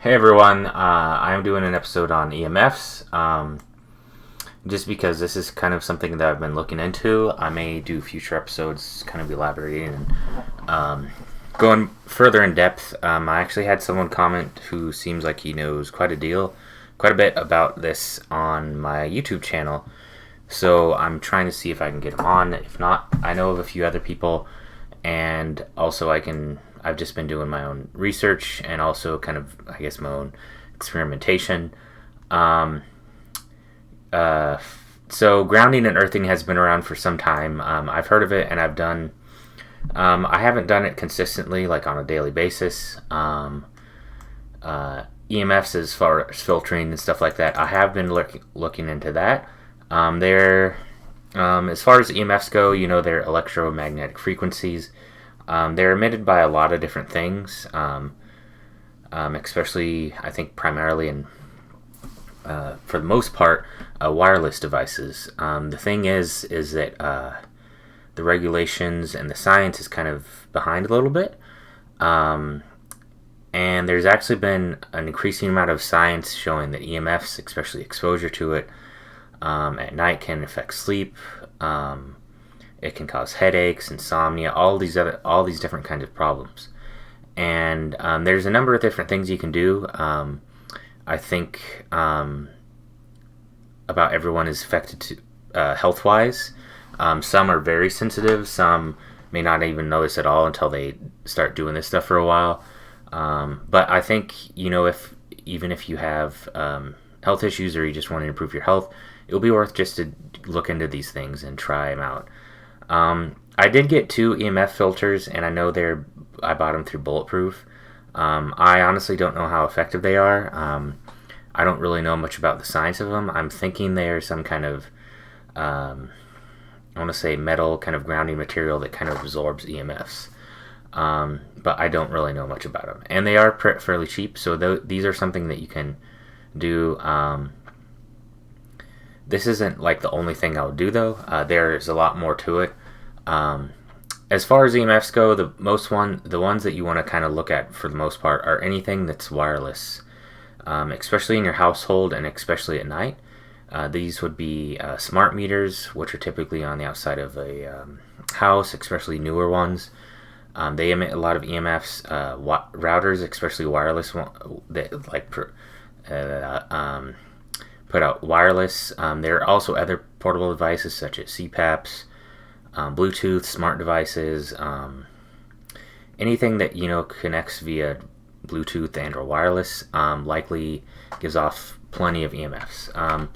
Hey everyone, I'm doing an episode on EMFs. Just because this is kind of something that I've been looking into, I may do future episodes kind of elaborating and going further in depth. I actually had someone comment who seems like he knows quite a bit about this on my YouTube channel. So I'm trying to see if I can get him on. If not, I know of a few other people, and also I've just been doing my own research and also kind of, I guess, my own experimentation. So grounding and earthing has been around for some time. I've heard of it, and I haven't done it consistently, like on a daily basis. EMFs as far as filtering and stuff like that, I have been looking into that. As far as EMFs go, they're electromagnetic frequencies. They're emitted by a lot of different things, especially, I think, primarily in, for the most part, wireless devices. The thing is that the regulations and the science is kind of behind a little bit, and there's actually been an increasing amount of science showing that EMFs, especially exposure to it at night, can affect sleep. It can cause headaches, insomnia, all these different kinds of problems. And there's a number of different things you can do. I think about everyone is affected health-wise. Some are very sensitive. Some may not even notice at all until they start doing this stuff for a while. But I think, even if you have health issues or you just want to improve your health, it'll be worth just to look into these things and try them out. I did get 2 EMF filters, and I know I bought them through Bulletproof. I honestly don't know how effective they are. I don't really know much about the science of them. I'm thinking they're some kind of, I want to say, metal kind of grounding material that kind of absorbs EMFs. But I don't really know much about them. And they are fairly cheap, so these are something that you can do. This isn't like the only thing I'll do, though. There's a lot more to it. As far as EMFs go, the ones that you want to kind of look at for the most part are anything that's wireless, especially in your household and especially at night. These would be smart meters, which are typically on the outside of a house, especially newer ones. They emit a lot of EMFs. Routers, especially wireless, that put out wireless. There are also other portable devices such as CPAPs, Bluetooth, smart devices, anything that connects via Bluetooth and or wireless likely gives off plenty of EMFs. And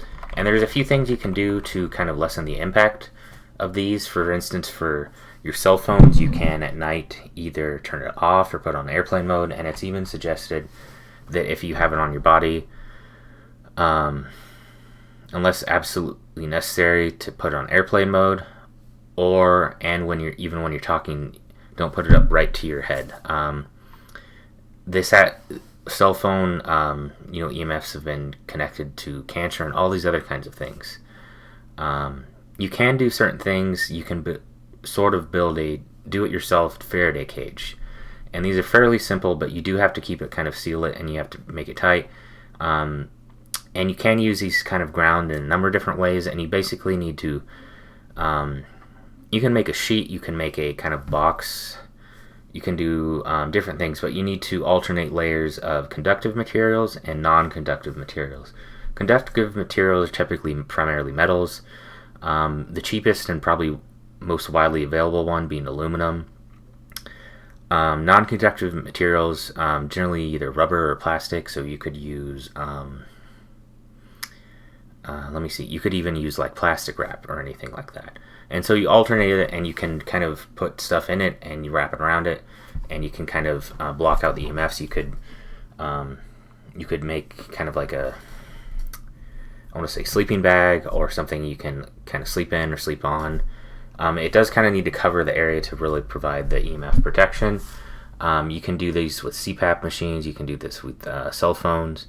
there's a few things you can do to kind of lessen the impact of these. For instance, for your cell phones, you can at night either turn it off or put on airplane mode, and it's even suggested that if you have it on your body, unless absolutely necessary, to put it on airplane mode, and when you're talking, don't put it up right to your head. Cell phone, EMFs have been connected to cancer and all these other kinds of things. You can do certain things. You can sort of build a do-it-yourself Faraday cage, and these are fairly simple, but you do have to keep it kind of seal it, and you have to make it tight. And you can use these kind of ground in a number of different ways, and you basically need to, you can make a sheet, you can make a kind of box, you can do different things, but you need to alternate layers of conductive materials and non-conductive materials. Conductive materials are typically primarily metals, the cheapest and probably most widely available one being aluminum. Non-conductive materials, generally either rubber or plastic, so you could use... you could even use like plastic wrap or anything like that. And so you alternate it, and you can kind of put stuff in it, and you wrap it around it, and you can kind of block out the EMFs. You could make kind of like I want to say sleeping bag or something you can kind of sleep in or sleep on. It does kind of need to cover the area to really provide the EMF protection. You can do these with CPAP machines. You can do this with cell phones.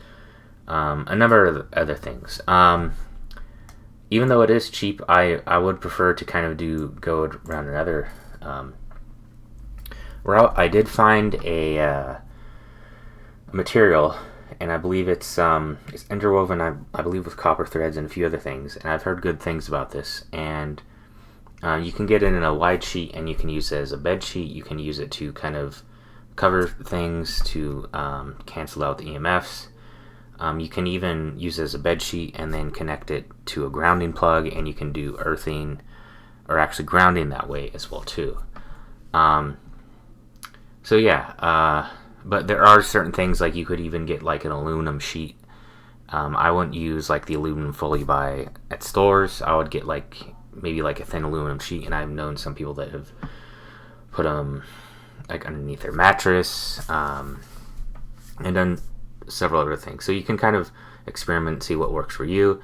A number of other things. Even though it is cheap, I would prefer to kind of go around another route. I did find a material and I believe it's interwoven, I believe, with copper threads and a few other things. And I've heard good things about this. And you can get it in a wide sheet, and you can use it as a bed sheet. You can use it to kind of cover things, to cancel out the EMFs. You can even use it as a bed sheet and then connect it to a grounding plug, and you can do earthing or actually grounding that way as well too. So yeah, but there are certain things, like you could even get like an aluminum sheet. I wouldn't use like the aluminum foil you buy at stores. I would get maybe like a thin aluminum sheet, and I've known some people that have put them like underneath their mattress, and done several other things. So you can kind of experiment and see what works for you.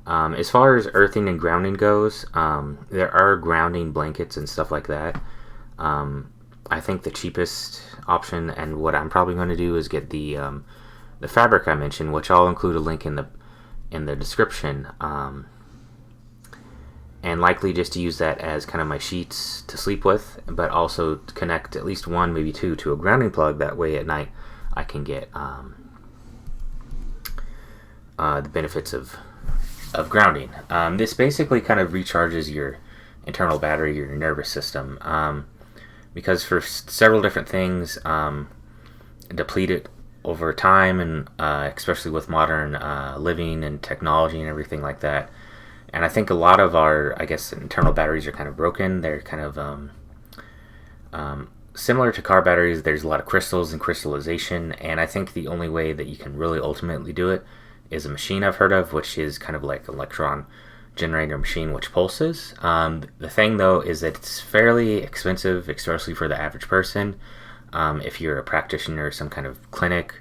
As far as earthing and grounding goes, there are grounding blankets and stuff like that. I think the cheapest option, and what I'm probably going to do, is get the fabric I mentioned, which I'll include a link in the description, and likely just to use that as kind of my sheets to sleep with, but also to connect at least one, maybe two, to a grounding plug. That way at night I can get the benefits of grounding. This basically kind of recharges your internal battery, your nervous system, because for several different things, deplete it over time, and especially with modern living and technology and everything like that. And I think a lot of our, I guess, internal batteries are kind of broken. They're kind of similar to car batteries. There's a lot of crystals and crystallization, and I think the only way that you can really ultimately do it is a machine I've heard of, which is kind of like an electron generator machine which pulses. The thing though is that it's fairly expensive, especially for the average person. If you're a practitioner, some kind of clinic,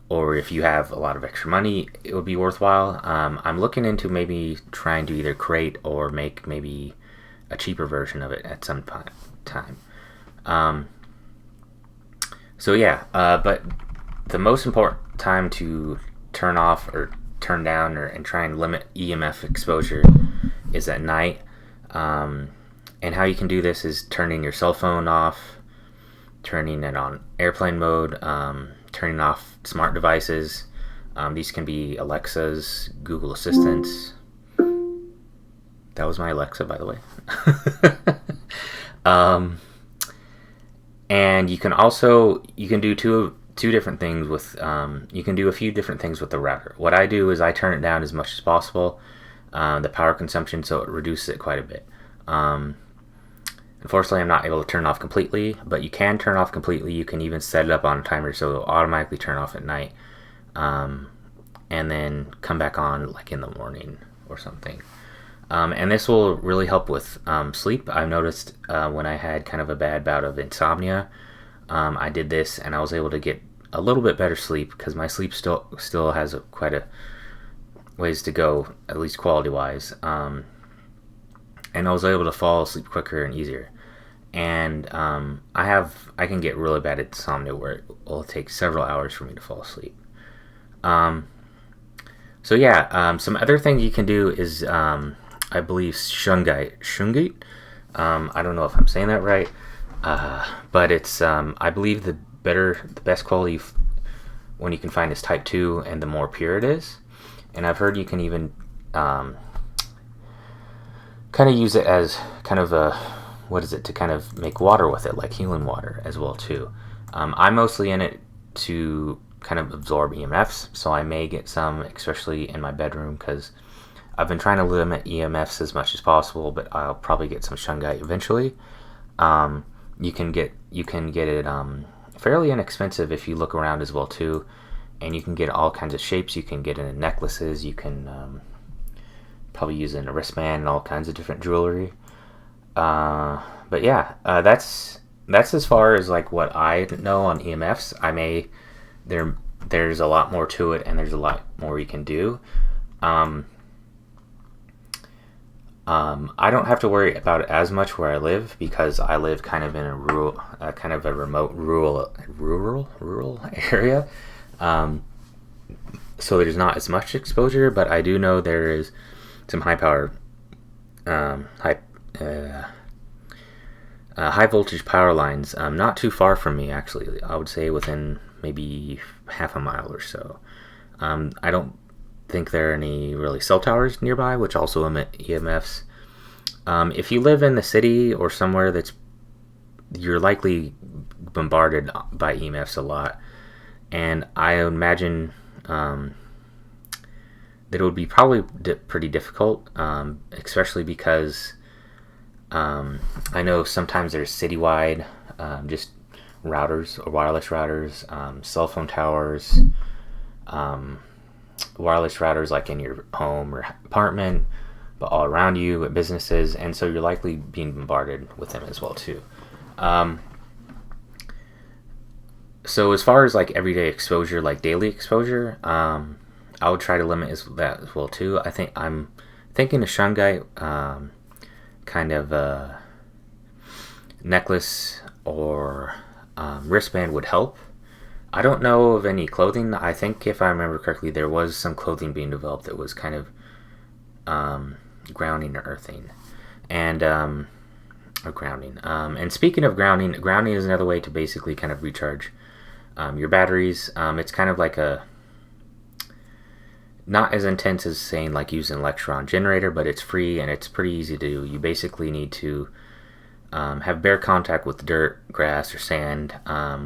or if you have a lot of extra money, it would be worthwhile. I'm looking into maybe trying to either create or make maybe a cheaper version of it at some time. So yeah, but the most important time to turn off or turn down and try and limit EMF exposure is at night. And how you can do this is turning your cell phone off, turning it on airplane mode, turning off smart devices. These can be Alexas, Google Assistants. That was my Alexa, by the way. And you can do two different things with, you can do a few different things with the router. What I do is I turn it down as much as possible, the power consumption, so it reduces it quite a bit. Unfortunately, I'm not able to turn it off completely, but you can turn it off completely. You can even set it up on a timer so it'll automatically turn off at night, and then come back on like in the morning or something. And this will really help with sleep. I've noticed when I had kind of a bad bout of insomnia, I did this and I was able to get a little bit better sleep, because my sleep still has quite a ways to go, at least quality-wise. And I was able to fall asleep quicker and easier. And I can get really bad insomnia where it will take several hours for me to fall asleep. So yeah, some other things you can do is, I believe, shungite. I don't know if I'm saying that right, but it's I believe the best quality one you can find is type 2, and the more pure it is. And I've heard you can even kind of use it as kind of to kind of make water with it, like healing water as well too. I'm mostly in it to kind of absorb EMFs, so I may get some, especially in my bedroom, because I've been trying to limit EMFs as much as possible, but I'll probably get some shungite eventually. You can get it fairly inexpensive if you look around as well too, and you can get all kinds of shapes. You can get it in necklaces. You can probably use it in a wristband and all kinds of different jewelry. But yeah, that's as far as like what I know on EMFs. There's a lot more to it, and there's a lot more you can do. I don't have to worry about it as much where I live, because I live kind of in a rural, kind of a remote rural area. So there's not as much exposure, but I do know there is some high voltage power lines, not too far from me, actually. I would say within maybe half a mile or so. I don't think there are any really cell towers nearby, which also emit EMFs. If you live in the city or somewhere you're likely bombarded by EMFs a lot, and I imagine that it would be probably pretty difficult, especially because I know sometimes there's citywide just routers or wireless routers, cell phone towers, wireless routers like in your home or apartment, but all around you at businesses, and so you're likely being bombarded with them as well too. So as far as like everyday exposure, like daily exposure, I would try to limit that as well too. I'm thinking a shungite kind of necklace or wristband would help. I don't know of any clothing. I think if I remember correctly, there was some clothing being developed that was kind of grounding or earthing, and or grounding. And speaking of grounding is another way to basically kind of recharge your batteries. It's kind of like not as intense as saying like using an electron generator, but it's free and it's pretty easy to do. You basically need to have bare contact with dirt, grass, or sand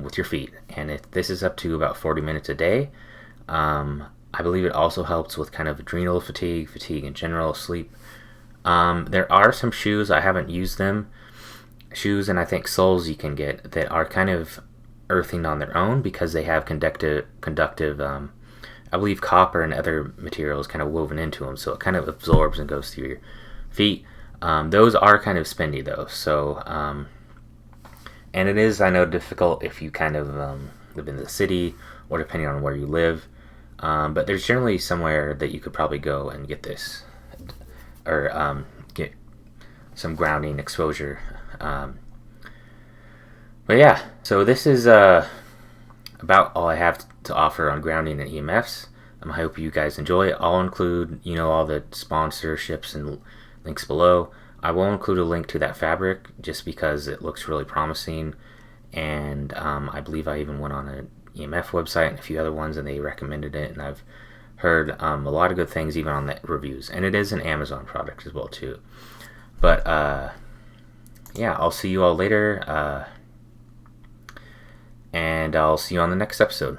with your feet, and this is up to about 40 minutes a day. I believe it also helps with kind of adrenal fatigue in general, sleep. There are some shoes, I haven't used them, shoes and I think soles you can get that are kind of earthing on their own because they have conductive I believe copper and other materials kind of woven into them, so it kind of absorbs and goes through your feet. Those are kind of spendy though, so and it is, I know, difficult if you kind of live in the city or depending on where you live, but there's generally somewhere that you could probably go and get this or get some grounding exposure. But yeah, so this is about all I have to offer on grounding and EMFs. I hope you guys enjoy it. I'll include, all the sponsorships and links below. I will include a link to that fabric just because it looks really promising, and I believe I even went on an EMF website and a few other ones and they recommended it, and I've heard a lot of good things even on the reviews, and it is an Amazon product as well too. But yeah, I'll see you all later, and I'll see you on the next episode.